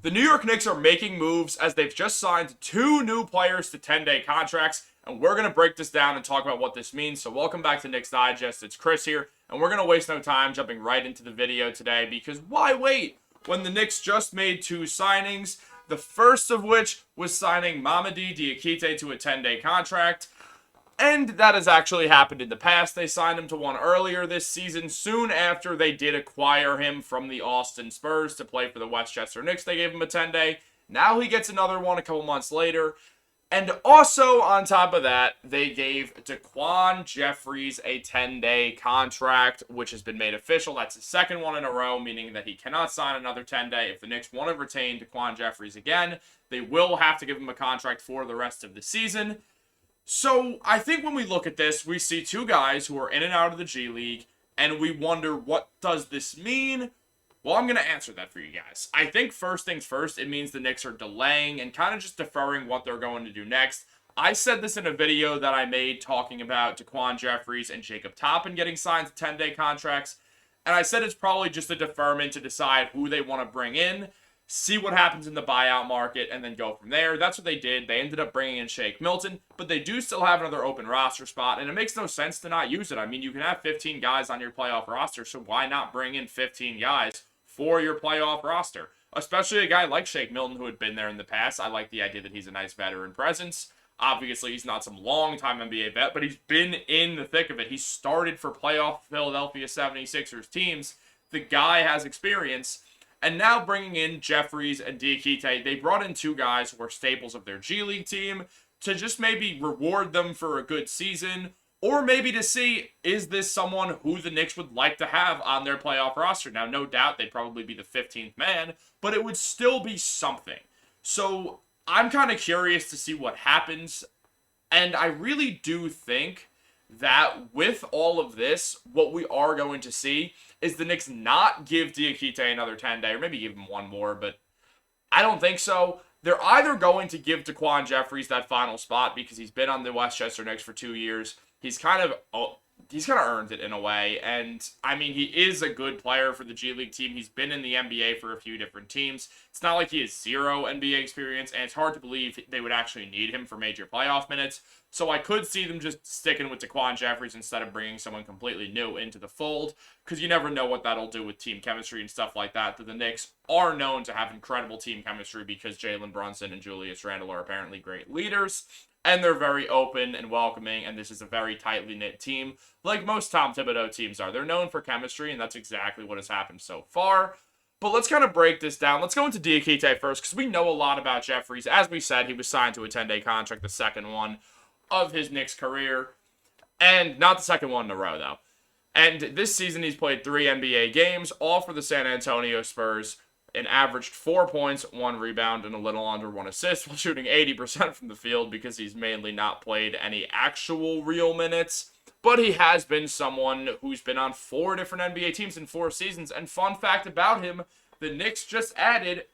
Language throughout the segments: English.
The New York Knicks are making moves as they've just signed 2 new players to 10-day contracts, and we're going to break this down and talk about what this means. So welcome back to Knicks Digest. It's Chris here, and we're going to waste no time jumping right into the video today because why wait when the Knicks just made 2 signings, the first of which was signing Mamadi Diakite to a 10-day contract. And that has actually happened in the past. They signed him to one earlier this season, soon after they did acquire him from the Austin Spurs to play for the Westchester Knicks. They gave him a 10-day. Now he gets another one a couple months later. And also, on top of that, they gave Jeffries a 10-day contract, which has been made official. That's the second one in a row, meaning that he cannot sign another 10-day. If the Knicks want to retain Jeffries again, they will have to give him a contract for the rest of the season. So, I think when we look at this, we see 2 guys who are in and out of the G League, and we wonder, what does this mean? Well, I'm going to answer that for you guys. I think first things first, it means the Knicks are delaying and kind of just deferring what they're going to do next. I said this in a video that I made talking about Jeffries and Jacob Toppin getting signed to 10-day contracts, and I said it's probably just a deferment to decide who they want to bring in, see what happens in the buyout market, and then go from there. That's what they did. They ended up bringing in Shake Milton, but they do still have another open roster spot, and it makes no sense to not use it. I mean, you can have 15 guys on your playoff roster, so why not bring in 15 guys for your playoff roster? Especially a guy like Shake Milton who had been there in the past. I like the idea that he's a nice veteran presence. Obviously, he's not some long-time NBA vet, but he's been in the thick of it. He started for playoff Philadelphia 76ers teams. The guy has experience. And now bringing in Jeffries and Diakite, they brought in 2 guys who are staples of their G League team to just maybe reward them for a good season, or maybe to see, is this someone who the Knicks would like to have on their playoff roster? Now, no doubt they'd probably be the 15th man, but it would still be something. So I'm kind of curious to see what happens, and I really do think that with all of this, what we are going to see is the Knicks not give Diakite another 10-day, or maybe give him one more, but I don't think so. They're either going to give Jeffries that final spot because he's been on the Westchester Knicks for 2 years. He's kind of earned it in a way, and I mean, he is a good player for the G League team. He's been in the NBA for a few different teams. It's not like he has 0 NBA experience, and it's hard to believe they would actually need him for major playoff minutes. So I could see them just sticking with Jeffries instead of bringing someone completely new into the fold, because you never know what that'll do with team chemistry and stuff like that. The Knicks are known to have incredible team chemistry because Jalen Brunson and Julius Randle are apparently great leaders, and they're very open and welcoming, and this is a very tightly knit team, like most Tom Thibodeau teams are. They're known for chemistry, and that's exactly what has happened so far. But let's kind of break this down. Let's go into Diakite first, because we know a lot about Jeffries. As we said, he was signed to a 10-day contract, the second one of his Knicks career, and not the second one in a row, though. And this season, he's played 3 NBA games, all for the San Antonio Spurs, and averaged 4 points, 1 rebound, and a little under 1 assist, while shooting 80% from the field because he's mainly not played any actual real minutes. But he has been someone who's been on 4 different NBA teams in 4 seasons. And fun fact about him, the Knicks just added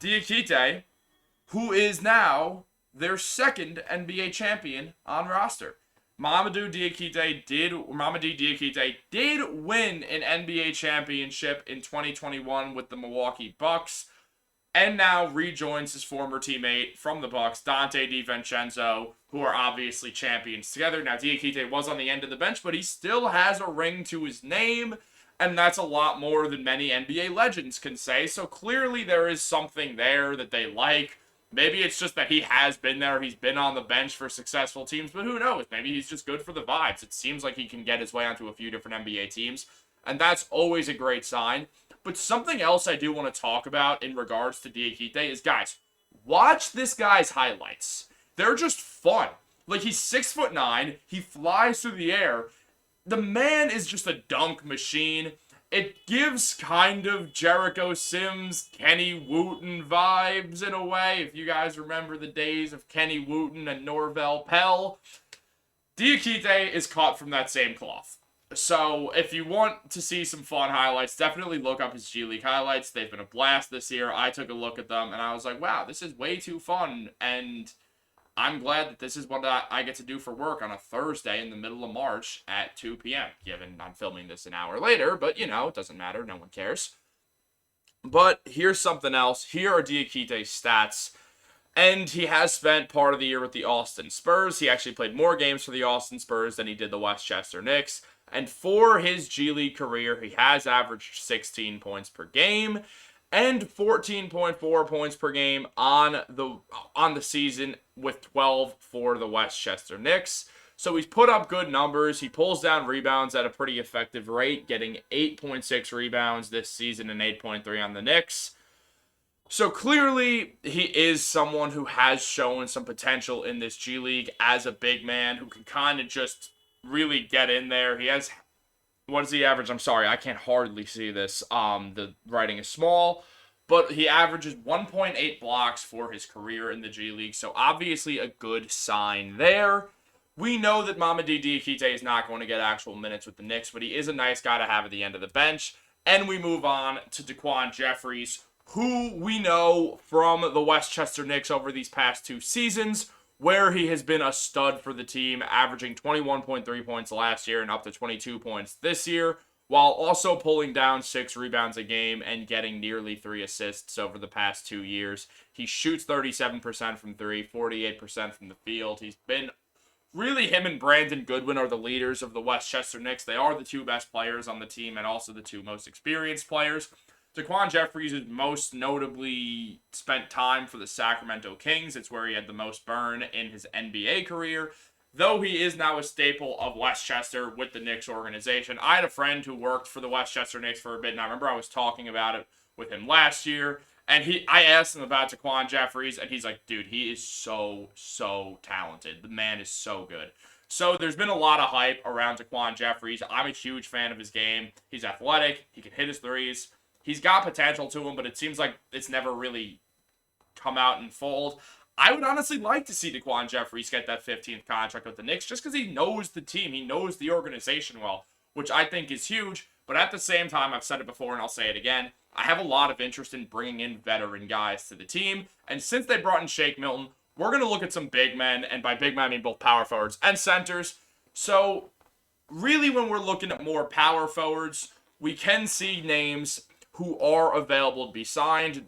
Diakite, who is now their second NBA champion on roster. Mamadi Diakite did win an NBA championship in 2021 with the Milwaukee Bucks, and now rejoins his former teammate from the Bucks, Dante DiVincenzo, who are obviously champions together. Now, Diakite was on the end of the bench, but he still has a ring to his name, and that's a lot more than many NBA legends can say. So clearly there is something there that they like. Maybe it's just that he has been there. He's been on the bench for successful teams, but who knows? Maybe he's just good for the vibes. It seems like he can get his way onto a few different NBA teams, and that's always a great sign. But something else I do want to talk about in regards to Diakite is, guys, watch this guy's highlights. They're just fun. Like, he's 6'9", he flies through the air. The man is just a dunk machine. It gives kind of Jericho Sims, Kenny Wooten vibes in a way. If you guys remember the days of Kenny Wooten and Norvell Pell, Diakite is caught from that same cloth. So if you want to see some fun highlights, definitely look up his G League highlights. They've been a blast this year. I took a look at them, and I was like, wow, this is way too fun. And I'm glad that this is what I get to do for work on a Thursday in the middle of March at 2 p.m., given I'm filming this an hour later. But, you know, it doesn't matter. No one cares. But here's something else. Here are Diakite's stats. And he has spent part of the year with the Austin Spurs. He actually played more games for the Austin Spurs than he did the Westchester Knicks. And for his G League career, he has averaged 16 points per game and 14.4 points per game on the season, with 12 for the Westchester Knicks. So he's put up good numbers. He pulls down rebounds at a pretty effective rate, getting 8.6 rebounds this season and 8.3 on the Knicks. So clearly, he is someone who has shown some potential in this G League as a big man who can kind of just really get in there. He has, what is the average? I'm sorry, I can't hardly see this. The writing is small, but he averages 1.8 blocks for his career in the G League. So obviously a good sign there. We know that Mamadi Diakite is not going to get actual minutes with the Knicks, but he is a nice guy to have at the end of the bench. And we move on to Daquan Jeffries, who we know from the Westchester Knicks over these past 2 seasons, where he has been a stud for the team, averaging 21.3 points last year and up to 22 points this year, while also pulling down 6 rebounds a game and getting nearly 3 assists over the past 2 years. He shoots 37% from 3, 48% from the field. He's been really, him and Brandon Goodwin are the leaders of the Westchester Knicks. They are the 2 best players on the team and also the 2 most experienced players. Daquan Jeffries has most notably spent time for the Sacramento Kings. It's where he had the most burn in his NBA career, though he is now a staple of Westchester with the Knicks organization. I had a friend who worked for the Westchester Knicks for a bit, and I remember I was talking about it with him last year, and I asked him about Daquan Jeffries, and he's like, dude, he is so talented. The man is so good. So there's been a lot of hype around Daquan Jeffries. I'm a huge fan of his game. He's athletic. He can hit his threes. He's got potential to him, but it seems like it's never really come out in fold. I would honestly like to see Daquan Jeffries get that 15th contract with the Knicks just because he knows the team. He knows the organization well, which I think is huge. But at the same time, I've said it before and I'll say it again, I have a lot of interest in bringing in veteran guys to the team. And since they brought in Shake Milton, we're going to look at some big men. And by big men, I mean both power forwards and centers. So really, when we're looking at more power forwards, we can see names who are available to be signed.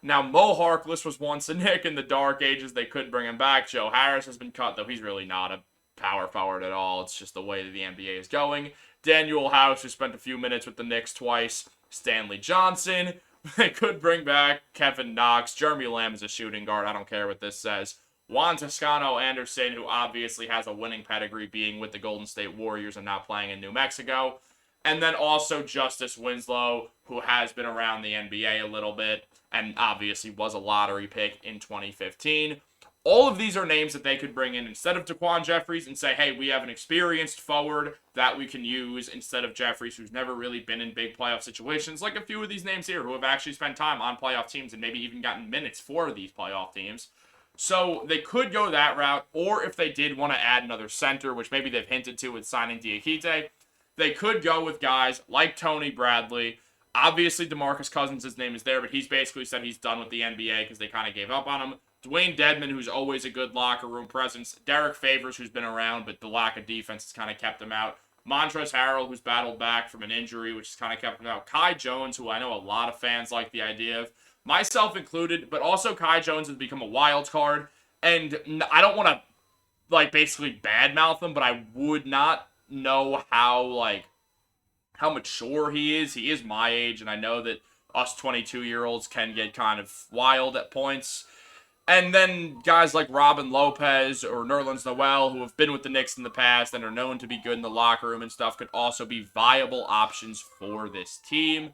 Now, Mo Harkless was once a Knick in the dark ages. They could bring him back. Joe Harris has been cut, though he's really not a power forward at all. It's just the way that the NBA is going. Daniel House, who spent a few minutes with the Knicks twice. Stanley Johnson. They could bring back Kevin Knox. Jeremy Lamb is a shooting guard. I don't care what this says. Juan Toscano Anderson, who obviously has a winning pedigree being with the Golden State Warriors and now playing in New Mexico. And then also Justice Winslow, who has been around the NBA a little bit and obviously was a lottery pick in 2015. All of these are names that they could bring in instead of Daquan Jeffries and say, hey, we have an experienced forward that we can use instead of Jeffries, who's never really been in big playoff situations, like a few of these names here who have actually spent time on playoff teams and maybe even gotten minutes for these playoff teams. So they could go that route, or if they did want to add another center, which maybe they've hinted to with signing Diakite, they could go with guys like Tony Bradley. Obviously, DeMarcus Cousins' name is there, but he's basically said he's done with the NBA because they kind of gave up on him. Dwayne Dedman, who's always a good locker room presence. Derek Favors, who's been around, but the lack of defense has kind of kept him out. Montrezl Harrell, who's battled back from an injury, which has kind of kept him out. Kai Jones, who I know a lot of fans like the idea of, myself included, but also Kai Jones has become a wild card. And I don't want to, basically badmouth him, but I would not know how mature he is. He is my age, and I know that us 22-year-olds can get kind of wild at points. And then guys like Robin Lopez or Nerlens Noel, who have been with the Knicks in the past and are known to be good in the locker room and stuff, could also be viable options for this team.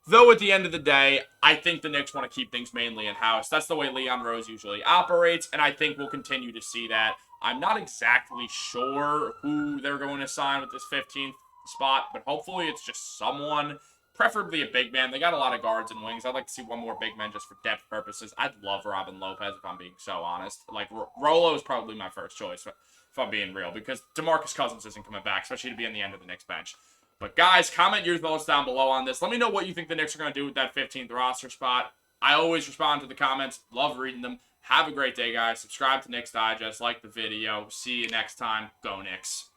Though at the end of the day, I think the Knicks want to keep things mainly in-house. That's the way Leon Rose usually operates, and I think we'll continue to see that. I'm not exactly sure who they're going to sign with this 15th spot, but hopefully it's just someone, preferably a big man. They got a lot of guards and wings. I'd like to see one more big man just for depth purposes. I'd love Robin Lopez, if I'm being so honest. Rolo is probably my first choice, if I'm being real, because DeMarcus Cousins isn't coming back, especially to be on the end of the Knicks bench. But guys, comment your thoughts down below on this. Let me know what you think the Knicks are going to do with that 15th roster spot. I always respond to the comments. Love reading them. Have a great day, guys. Subscribe to Knicks Digest. Like the video. See you next time. Go Knicks.